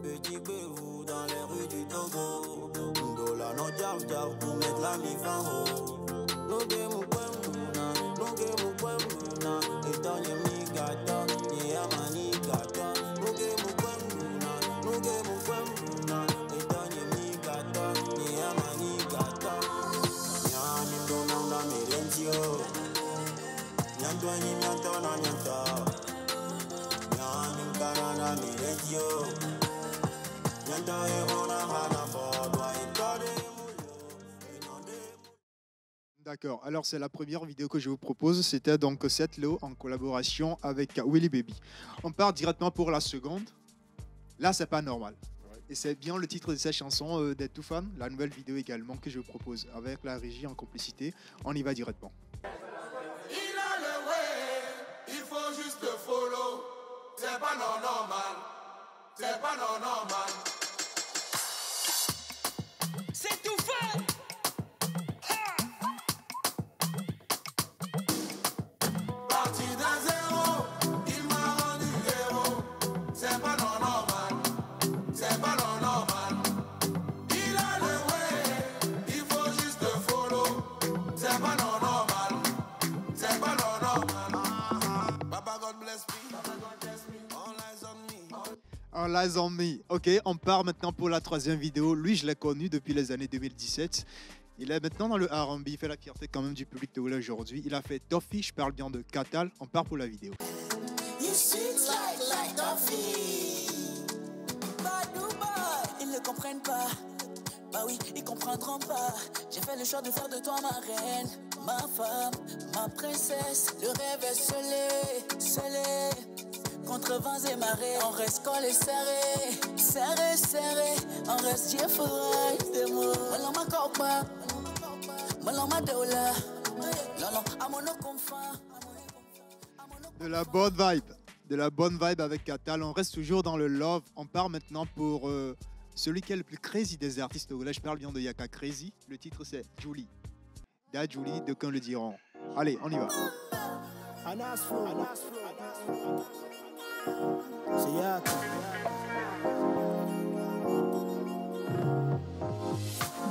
Petit vous dans les rues du Togo. Ndola no jav jav pour mettre la mif en haut. Noge mu kwemuna, noge mu kwemuna. Etonye mi gata, ye amani gata. Noge mu kwemuna, noge mu kwemuna. Etonye mi gata, ye amani gata. Nyani mdona una mirentio. Nyantwani nyantona nyanta. Nyani mkarana mirentio. D'accord, alors c'est la première vidéo que je vous propose, c'était donc Setlo en collaboration avec Willy Baby. On part directement pour la seconde. Là, c'est pas normal. Et c'est bien le titre de cette chanson des Toufan, la nouvelle vidéo également que je vous propose avec la régie en complicité. On y va directement. Il a le way, il faut juste le follow. C'est pas normal, c'est pas normal. C'est tout fait. Parti d'un zéro, il m'a rendu héros. C'est pas normal, c'est pas normal. Il a le way, il faut juste le follow. C'est pas normal, c'est pas normal. Papa God bless me, all eyes on me. All eyes on me. Ok, on part maintenant pour la troisième vidéo. Lui, je l'ai connu depuis les années 2017. Il est maintenant dans le R&B, il fait la fierté quand même du public togolais aujourd'hui. Il a fait Toffee, je parle bien de Katal. On part pour la vidéo. You sweet like Toffee. Ils ne comprennent pas. Bah oui, ils comprendront pas. J'ai fait le choix de faire de toi ma reine, ma femme, ma princesse. Le rêve est scellé. Contre contre vents et marées. On reste collé serré, serré, serré. On reste Dieu forêt de mots. Malon ma copa, malon ma doula. Lolo, amono confin. De la bonne vibe. De la bonne vibe avec Katal. On reste toujours dans le love. On part maintenant pour celui qui est le plus crazy des artistes togolais. Je parle bien de Yaka Crazy. Le titre c'est Julie. Da Julie, d'aucuns le diront. Allez, on y va. C'est Yaka.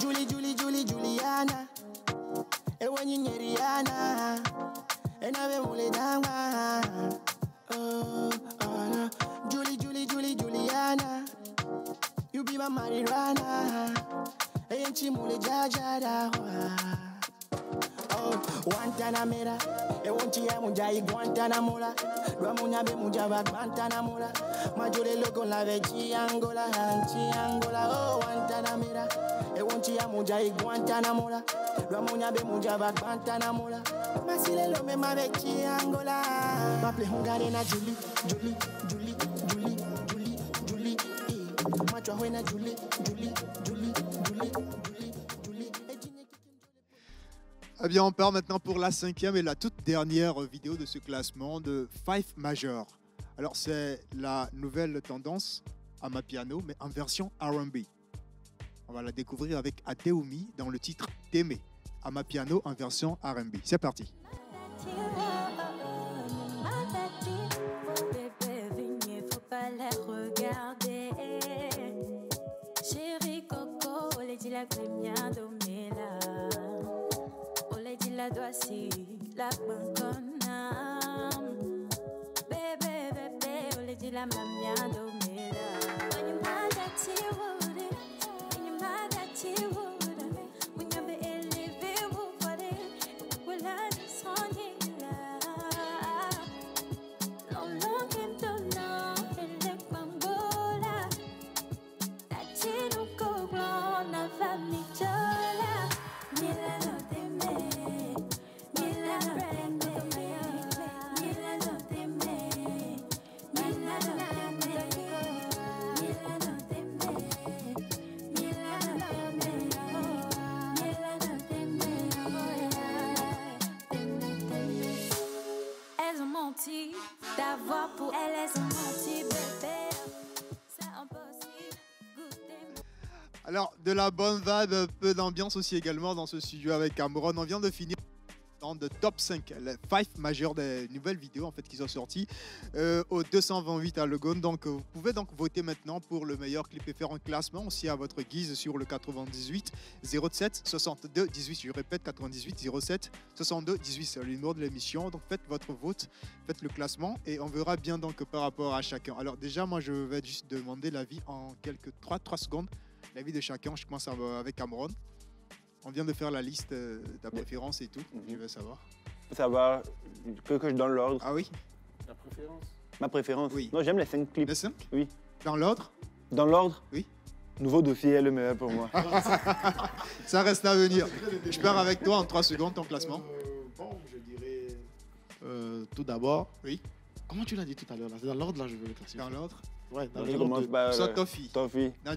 Julie, Julie, Julie, Juliana. Ewani Rihanna. Enawe mule dama. Oh, no. Julie, Julie, Julie, Juliana. You be my marijuana. Eyenchi mule jajada. Oh, Guantanamera. Ewonchi ya munjai Guantanamora. Dwa munyabe munjaba Guantanamora. Majore logo la vechi Angola, Angola. Oh, Guantanamera. Ewonchi ya munjai Guantanamora. Dwa munyabe munjaba Guantanamora. Masile lo me mavechi Angola. Maple hungare na Julie, Julie, Julie, Julie, Julie, Julie. Machwa huena Julie, Julie, Julie, Julie, Julie, Julie. Eh bien, on part maintenant pour la 5e et la toute dernière vidéo de ce classement de Five Major. Alors, c'est la nouvelle tendance Amapiano, mais en version R&B. On va la découvrir avec Adeomi dans le titre T'aimer. Amapiano en version R&B. C'est parti. Chérie Coco, on dit la première domela. La doisi, la bancona. Bébé, bébé, on le dit la mamia domela. When you mad that you would it, when you mad that you would it, when you be elevated for it, well I just want you love. Long, long, and don't know, and like Mangola. That you don't go wrong, I found me chola. Mila no te me. D'avoir pour elles ont menti, bébé. C'est impossible. Alors, de la bonne vibe, un peu d'ambiance aussi également dans ce studio avec Cameron. On vient de finir dans le top 5, les 5 majeurs des nouvelles vidéos en fait qui sont sorties au 228 à Legon. Donc, vous pouvez donc voter maintenant pour le meilleur clip et faire un classement aussi à votre guise sur le 98 07 62 18. Je répète, 98 07 62 18. C'est le numéro de l'émission. Donc, faites votre vote, faites le classement et on verra bien donc par rapport à chacun. Alors, déjà, moi, je vais juste demander l'avis en quelques 3 secondes. L'avis de chacun. Je commence avec Cameron. On vient de faire la liste de ta préférence et tout. Je veux savoir. Savoir que je donne l'ordre. Ah oui? Ta préférence? Ma préférence? Oui. Non, j'aime les 5 clips. Les 5? Oui. Dans l'ordre? Dans l'ordre? Oui. Nouveau dossier est le meilleur pour moi. Ça reste à venir. Je pars avec toi en 3 secondes ton classement. Bon, je dirais tout d'abord. Oui. Comment tu l'as dit tout à l'heure là? C'est dans l'ordre là, je veux le classer. Dans l'ordre? Ouais, dans Je l'ordre. commence par Sotofi.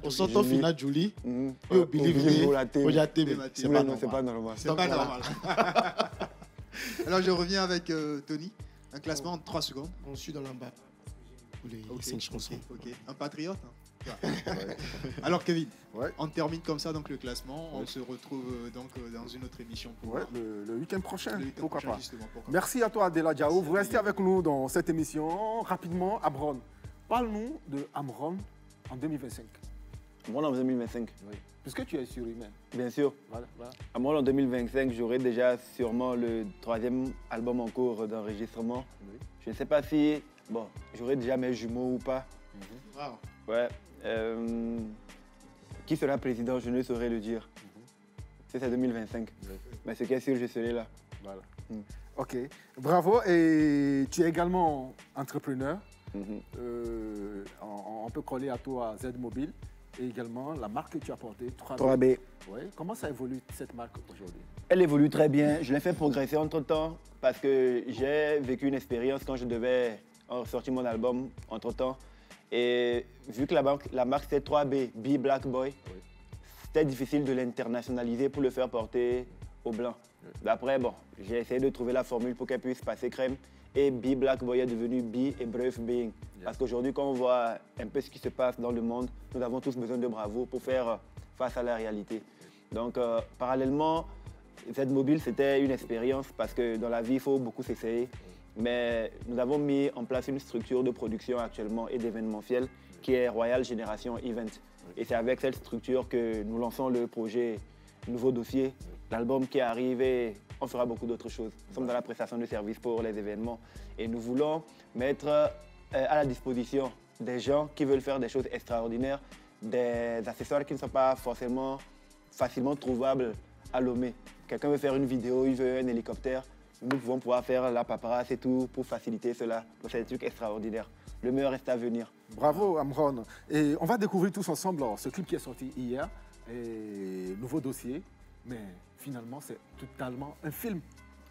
On sort Tofi, Na Julie. Et au Billy Oyateme. C'est pas normal. C'est pas normal. Alors je reviens avec Tony. Un classement en 3 secondes. On suit dans l'embarras. C'est une chanson. Ok. Un patriote. Hein. Alors Kevin, on termine comme ça donc le classement. On se retrouve donc dans une autre émission. Pour le week-end prochain. Pourquoi pas. Pourquoi Merci à toi Adela Diao. Vous restez avec nous dans cette émission. Rapidement, Amron. Parle-nous de Amron en 2025. Amron en 2025. Oui. Puisque tu es surhumain. Bien sûr. Voilà. Amron en 2025, j'aurai déjà sûrement le 3e album en cours d'enregistrement. Oui. Je ne sais pas si j'aurai déjà mes jumeaux ou pas. Wow. Ouais. Qui sera président, je ne saurais le dire. C'est 2025. Oui. Mais ce qui est sûr, je serai là. Voilà. Ok. Bravo. Et tu es également entrepreneur. On peut coller à toi Z Mobile et également la marque que tu as portée, 3B. Ouais. Comment ça évolue cette marque aujourd'hui? Elle évolue très bien. Je l'ai fait progresser entre-temps parce que j'ai vécu une expérience quand je devais sorti mon album entre-temps. Et vu que la marque c'était 3B, B Black Boy, c'était difficile de l'internationaliser pour le faire porter aux Blancs. Après, bon, j'ai essayé de trouver la formule pour qu'elle puisse passer crème. Et B Black Boy est devenu B et Brave Being. Parce qu'aujourd'hui, quand on voit un peu ce qui se passe dans le monde, nous avons tous besoin de bravoure pour faire face à la réalité. Donc, parallèlement, Z-Mobile, c'était une expérience parce que dans la vie, il faut beaucoup s'essayer. Mais nous avons mis en place une structure de production actuellement et d'événementiel qui est Royal Generation Event. Et c'est avec cette structure que nous lançons le projet Nouveau Dossier, l'album qui arrive et on fera beaucoup d'autres choses. Nous sommes dans la prestation de services pour les événements et nous voulons mettre à la disposition des gens qui veulent faire des choses extraordinaires, des accessoires qui ne sont pas forcément facilement trouvables à Lomé. Quelqu'un veut faire une vidéo, il veut un hélicoptère, nous pouvons pouvoir faire la paperasse et tout pour faciliter cela. Donc c'est des trucs extraordinaires. Le meilleur reste à venir. Bravo Amron. Et on va découvrir tous ensemble ce clip qui est sorti hier, et Nouveau Dossier, mais finalement c'est totalement un film.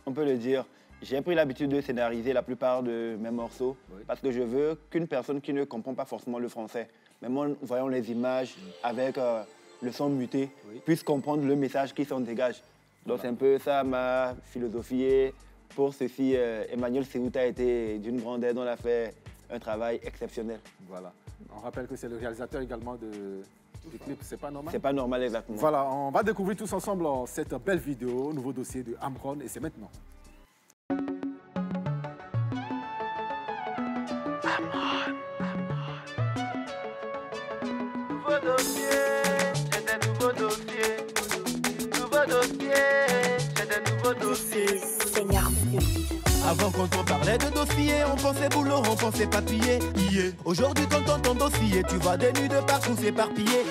On peut le dire. J'ai pris l'habitude de scénariser la plupart de mes morceaux parce que je veux qu'une personne qui ne comprend pas forcément le français, même en voyant les images avec le son muté, puisse comprendre le message qui s'en dégage. Donc c'est un peu ça ma philosophie. Et pour ceci, Emmanuel Seouta a été d'une grande aide. On a fait un travail exceptionnel. Voilà. On rappelle que c'est le réalisateur également du clip. C'est pas normal? C'est pas normal, exactement. Voilà, on va découvrir tous ensemble cette belle vidéo, Nouveau Dossier de Amron, et c'est maintenant. Nouveau dossier, c'est un nouveau dossier. Nouveau dossier, c'est un nouveau dossier. Avant quand on parlait de dossier, on pensait boulot, on pensait papier. Aujourd'hui quand on entend dossier, tu vois des nuits de partout s'éparpiller.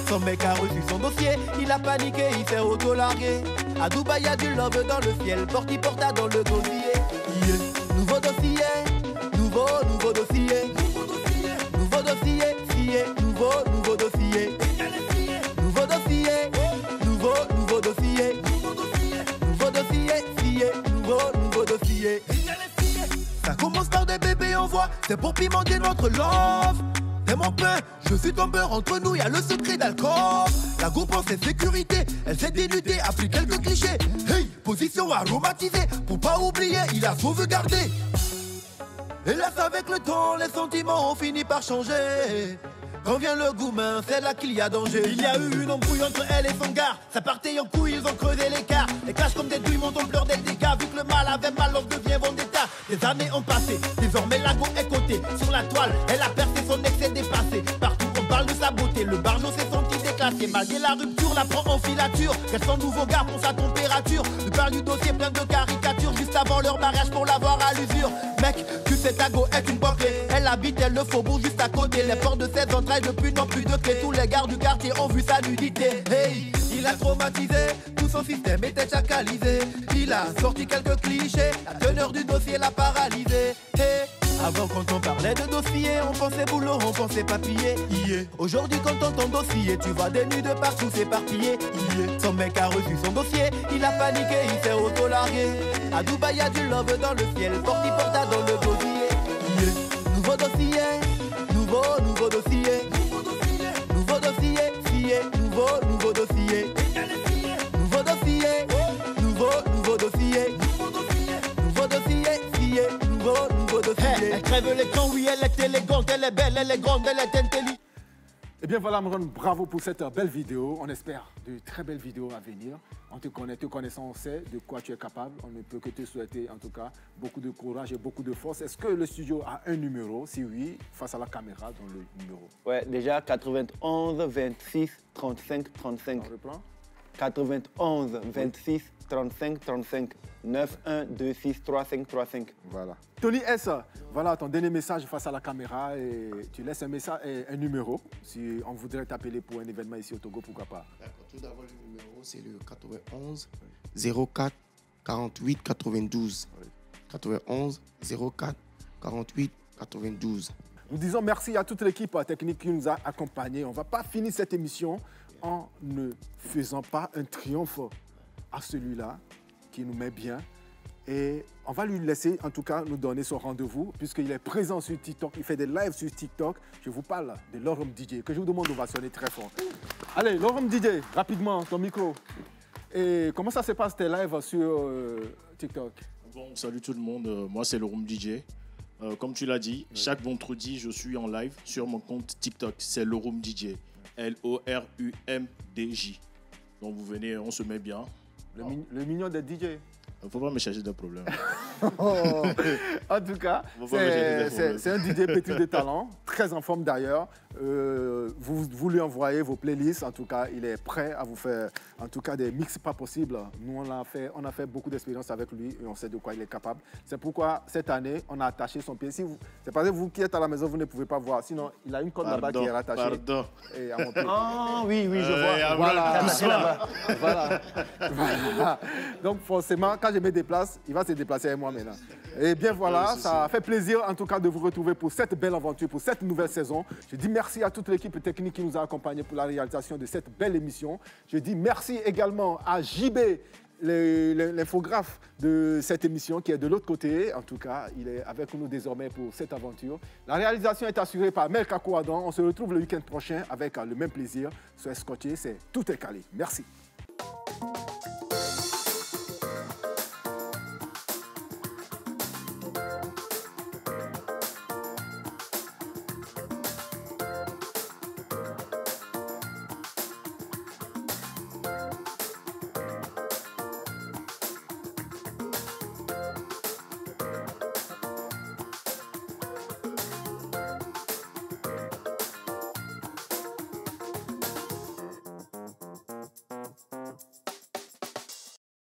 Son mec a reçu son dossier, il a paniqué, il s'est auto-largué. À Dubaï y'a du love dans le ciel, porta dans le dossier. Nouveau dossier, nouveau dossier. Nouveau dossier, nouveau dossier. Nouveau dossier, nouveau dossier. Nouveau dossier, nouveau dossier. Ça commence par des bébés en voix, c'est pour pimenter notre love. T'es mon pain, je suis ton beurre, entre nous y'a le secret d'alcool. La go pense c'est sécurité, elle s'est dénudée, a pris quelques clichés. Hey, position aromatisée, pour pas oublier, il a sauvegardé. Hélas avec le temps, les sentiments ont fini par changer. Quand vient le gourmand, c'est là qu'il y a danger. Il y a eu une embrouille entre elle et son gars. Ça partait en couille, ils ont creusé l'écart. Les clashs comme des douilles montent en pleurs des dégâts. Vu que le mal avait mal, l'homme devient vendetta. Des années ont passé, désormais la go est cotée. Sur la toile, elle a percé, son excès dépassé. Partout on parle de sa beauté, le barjo s'est senti déclassé. Malgré la rupture, la prend en filature. Quel son nouveau gars pour sa température. Lui parle du dossier plein de caricatures. Juste avant leur mariage pour l'avoir à l'usure. Mec, tu sais ta go est une bouclée. Elle habite le faubourg juste à côté. Les portes de ses entrailles depuis n'ont plus de clés. Tous les gars du quartier ont vu sa nudité. Hey, il a traumatisé, tout son système était chacalisé. Il a sorti quelques clichés, la teneur du dossier l'a paralysé. Hey, avant quand on parlait de dossier, on pensait boulot, on pensait papier. Aujourd'hui quand on entend dossier, tu vois des nuits de partout s'éparpiller. Son mec a reçu son dossier, il a paniqué, il s'est auto-largué. À Dubaï y'a du love dans le ciel, porta dans le dossier. Nouveau dossier, nouveau dossier. Nouveau dossier, nouveau dossier. Nouveau dossier, nouveau dossier. Nouveau dossier, nouveau dossier. Elle crève l'écran, oui, elle est élégante, elle est belle, elle est grande, elle est intelligente. Eh bien voilà Amron, bravo pour cette belle vidéo. On espère de très belles vidéos à venir. On te connaît, te connaissant, on sait de quoi tu es capable. On ne peut que te souhaiter en tout cas beaucoup de courage et beaucoup de force. Est-ce que le studio a un numéro? Si oui, face à la caméra, dans le numéro. Ouais, déjà 91 26 35 35. On reprend. 91 26 35 35 9 1 2 6 3 5 3 5. Voilà. Tony S, voilà ton dernier message face à la caméra et tu laisses un message et un numéro si on voudrait t'appeler pour un événement ici au Togo, pourquoi pas. Tout d'abord le numéro c'est le 91 04 48 92. 91 04 48 92. Nous disons merci à toute l'équipe technique qui nous a accompagnés. On ne va pas finir cette émission en ne faisant pas un triomphe à celui-là qui nous met bien Et on va lui laisser, en tout cas, nous donner son rendez-vous, puisqu'il est présent sur TikTok, il fait des lives sur TikTok. Je vous parle de Lorum DJ, que je vous demande d'ovationner très fort. Allez, Lorum DJ, rapidement, ton micro. Et comment ça se passe tes lives sur TikTok? Bon, salut tout le monde, moi c'est Lorum DJ. Comme tu l'as dit, chaque vendredi, je suis en live sur mon compte TikTok. C'est Lorum DJ, LORUMDJ. Donc vous venez, on se met bien. Le mignon des DJ. Il ne faut pas me chercher de problème. En tout cas, c'est un DJ pétri de talent, très en forme d'ailleurs. Vous lui envoyez vos playlists, en tout cas, il est prêt à vous faire en tout cas des mix pas possibles. Nous, on a fait beaucoup d'expérience avec lui et on sait de quoi il est capable. C'est pourquoi cette année, on a attaché son pied. C'est parce que vous qui êtes à la maison, vous ne pouvez pas voir. Sinon, il a une corde là-bas qui est rattachée. Pardon. Et à mon pied. Ah oui, je vois. Voilà. Donc forcément, quand je me déplace, il va se déplacer avec moi maintenant. Et bien voilà, ça fait plaisir en tout cas de vous retrouver pour cette belle aventure, pour cette nouvelle saison. Je dis merci à toute l'équipe technique qui nous a accompagnés pour la réalisation de cette belle émission. Je dis merci également à JB, l'infographe de cette émission qui est de l'autre côté. En tout cas, il est avec nous désormais pour cette aventure. La réalisation est assurée par Melka Kouadan. On se retrouve le week-end prochain avec le même plaisir. Soyez scotchés, c'est Tout est calé. Merci.